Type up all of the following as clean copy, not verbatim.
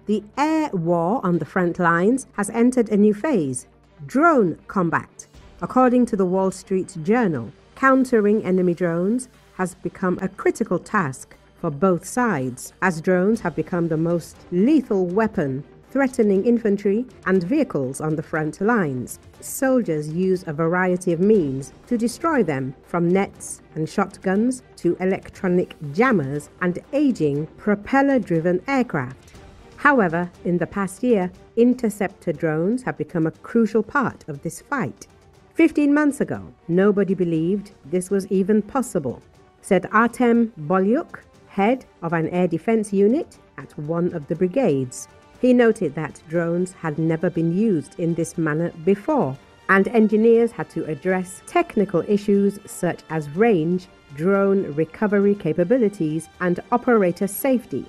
The air war on the front lines has entered a new phase: drone combat. According to the Wall Street Journal, countering enemy drones has become a critical task for both sides, as drones have become the most lethal weapon threatening infantry and vehicles on the front lines. Soldiers use a variety of means to destroy them, from nets and shotguns to electronic jammers and aging propeller-driven aircraft. However, in the past year, interceptor drones have become a crucial part of this fight. 15 months ago, nobody believed this was even possible, said Artem Bolyuk, head of an air defense unit at one of the brigades. He noted that drones had never been used in this manner before, and engineers had to address technical issues such as range, drone recovery capabilities, and operator safety.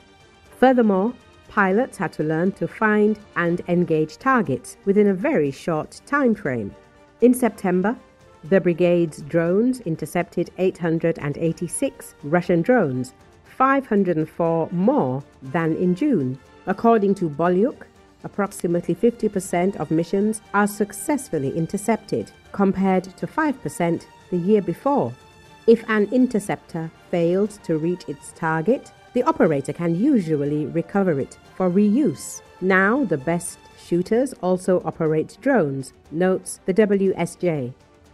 Furthermore, pilots had to learn to find and engage targets within a very short time frame. In September, the brigade's drones intercepted 886 Russian drones, 504 more than in June. According to Bolyuk, approximately 50% of missions are successfully intercepted, compared to 5% the year before. If an interceptor fails to reach its target, the operator can usually recover it for reuse. Now, the best shooters also operate drones, notes the WSJ.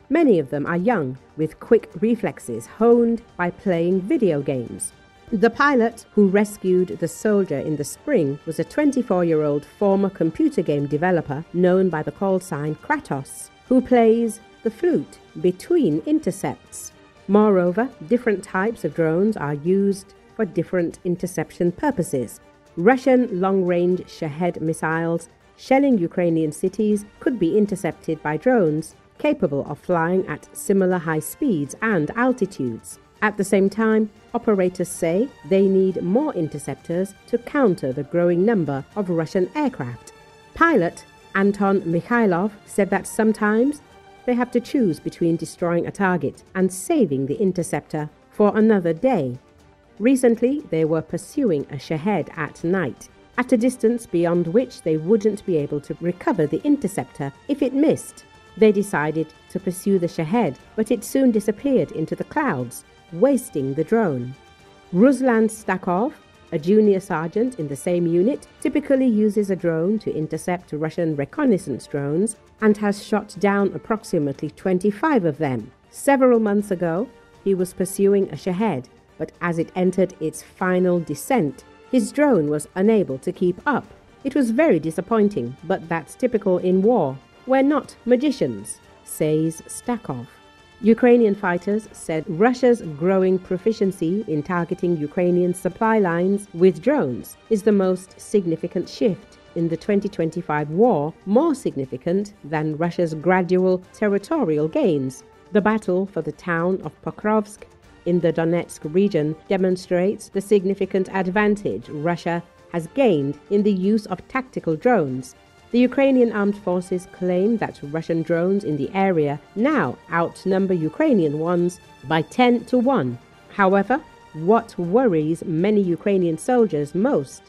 Many of them are young, with quick reflexes honed by playing video games. The pilot who rescued the soldier in the spring was a 24-year-old former computer game developer known by the call sign Kratos, who plays the flute between intercepts. Moreover, different types of drones are used for different interception purposes. Russian long-range Shahed missiles shelling Ukrainian cities could be intercepted by drones capable of flying at similar high speeds and altitudes. At the same time, operators say they need more interceptors to counter the growing number of Russian aircraft. Pilot Anton Mikhailov said that sometimes they have to choose between destroying a target and saving the interceptor for another day. Recently, they were pursuing a Shahed at night, at a distance beyond which they wouldn't be able to recover the interceptor if it missed. They decided to pursue the Shahed, but it soon disappeared into the clouds, wasting the drone. Ruslan Stakov, a junior sergeant in the same unit, typically uses a drone to intercept Russian reconnaissance drones and has shot down approximately 25 of them. Several months ago, he was pursuing a Shahed, but as it entered its final descent, his drone was unable to keep up. It was very disappointing, but that's typical in war. We're not magicians, says Stakov. Ukrainian fighters said Russia's growing proficiency in targeting Ukrainian supply lines with drones is the most significant shift in the 2025 war, more significant than Russia's gradual territorial gains. The battle for the town of Pokrovsk in the Donetsk region demonstrates the significant advantage Russia has gained in the use of tactical drones. The Ukrainian armed forces claim that Russian drones in the area now outnumber Ukrainian ones by 10 to 1. However, what worries many Ukrainian soldiers most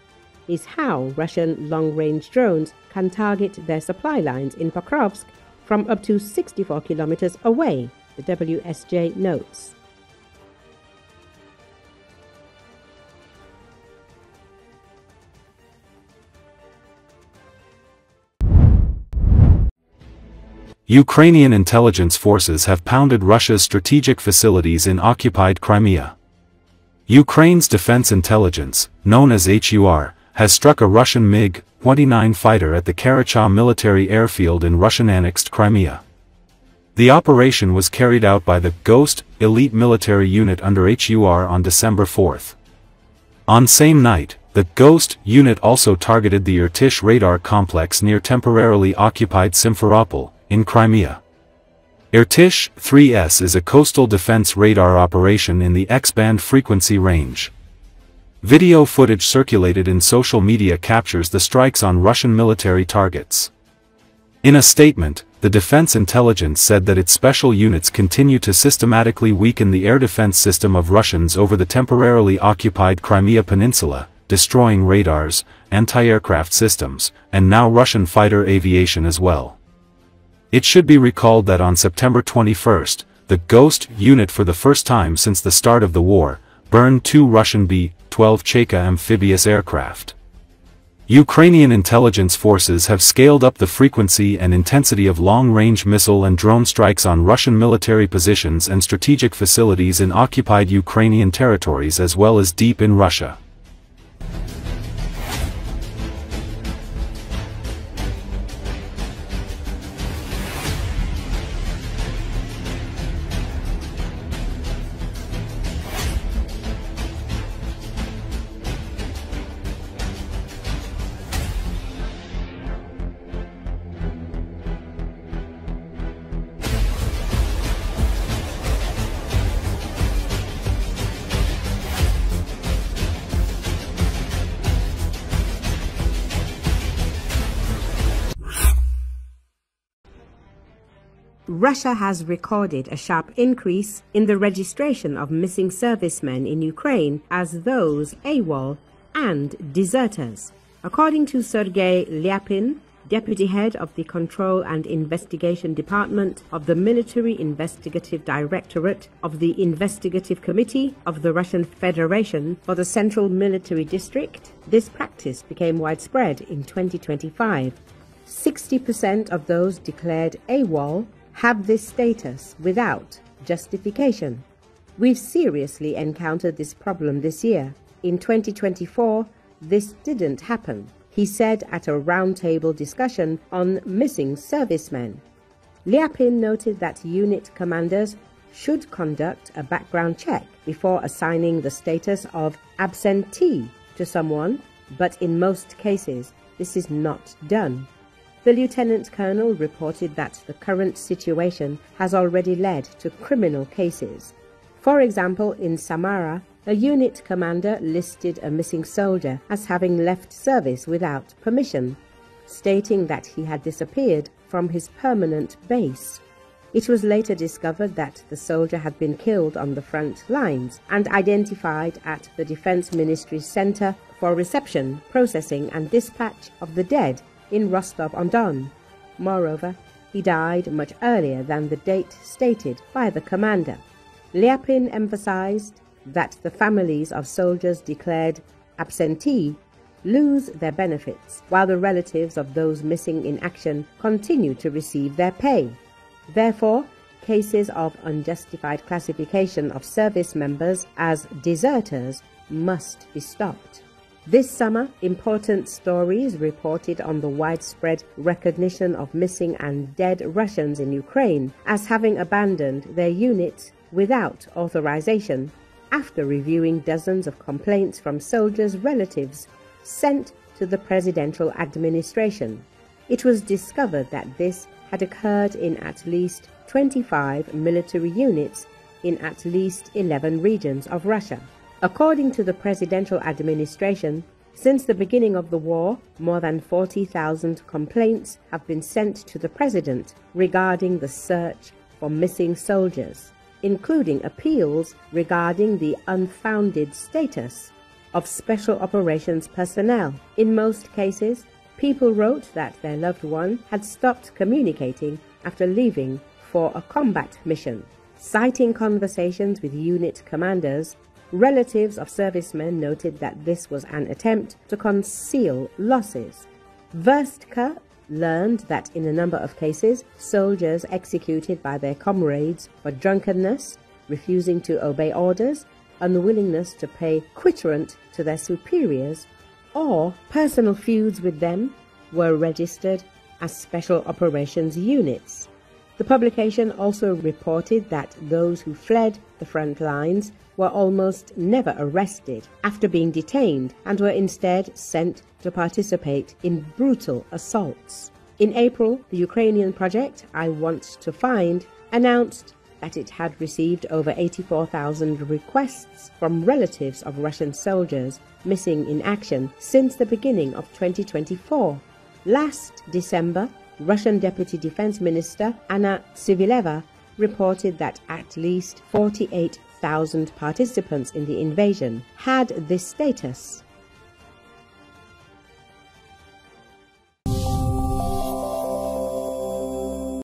is how Russian long-range drones can target their supply lines in Pokrovsk from up to 64 kilometers away, the WSJ notes. Ukrainian intelligence forces have pounded Russia's strategic facilities in occupied Crimea. Ukraine's defense intelligence, known as HUR, has struck a Russian MiG-29 fighter at the Karachah military airfield in Russian-annexed Crimea. The operation was carried out by the Ghost elite military unit under HUR on December 4. On same night, the Ghost unit also targeted the Irtysh radar complex near temporarily occupied Simferopol, in Crimea. Irtysh 3S is a coastal defense radar operation in the X-band frequency range. Video footage circulated in social media captures the strikes on Russian military targets. In a statement, the Defense Intelligence said that its special units continue to systematically weaken the air defense system of Russians over the temporarily occupied Crimea Peninsula, destroying radars, anti-aircraft systems, and now Russian fighter aviation as well. It should be recalled that on September 21, the Ghost unit, for the first time since the start of the war, burned 2 Russian B-12 Cheka amphibious aircraft. Ukrainian intelligence forces have scaled up the frequency and intensity of long-range missile and drone strikes on Russian military positions and strategic facilities in occupied Ukrainian territories as well as deep in Russia. Russia has recorded a sharp increase in the registration of missing servicemen in Ukraine as those AWOL and deserters. According to Sergei Lyapin, Deputy Head of the Control and Investigation Department of the Military Investigative Directorate of the Investigative Committee of the Russian Federation for the Central Military District, this practice became widespread in 2025. 60% of those declared AWOL have this status without justification. We've seriously encountered this problem this year. In 2024, this didn't happen, he said at a roundtable discussion on missing servicemen. Lyapin noted that unit commanders should conduct a background check before assigning the status of absentee to someone, but in most cases, this is not done. The Lieutenant Colonel reported that the current situation has already led to criminal cases. For example, in Samara, a unit commander listed a missing soldier as having left service without permission, stating that he had disappeared from his permanent base. It was later discovered that the soldier had been killed on the front lines and identified at the Defense Ministry's Center for Reception, Processing and Dispatch of the Dead in Rostov-on-Don. Moreover, he died much earlier than the date stated by the commander. Lyapin emphasized that the families of soldiers declared absentee lose their benefits, while the relatives of those missing in action continue to receive their pay. Therefore, cases of unjustified classification of service members as deserters must be stopped. This summer, important stories reported on the widespread recognition of missing and dead Russians in Ukraine as having abandoned their units without authorization, after reviewing dozens of complaints from soldiers' relatives sent to the presidential administration. It was discovered that this had occurred in at least 25 military units in at least 11 regions of Russia. According to the presidential administration, since the beginning of the war, more than 40,000 complaints have been sent to the president regarding the search for missing soldiers, including appeals regarding the unfounded status of special operations personnel. In most cases, people wrote that their loved one had stopped communicating after leaving for a combat mission. Citing conversations with unit commanders, relatives of servicemen noted that this was an attempt to conceal losses. Verstka learned that in a number of cases, soldiers executed by their comrades for drunkenness, refusing to obey orders, unwillingness to pay quitrent to their superiors, or personal feuds with them were registered as special operations units. The publication also reported that those who fled the front lines were almost never arrested after being detained and were instead sent to participate in brutal assaults. In April, the Ukrainian project I Want to Find announced that it had received over 84,000 requests from relatives of Russian soldiers missing in action since the beginning of 2024. Last December, Russian Deputy Defense Minister Anna Sivileva reported that at least 48,000 participants in the invasion had this status.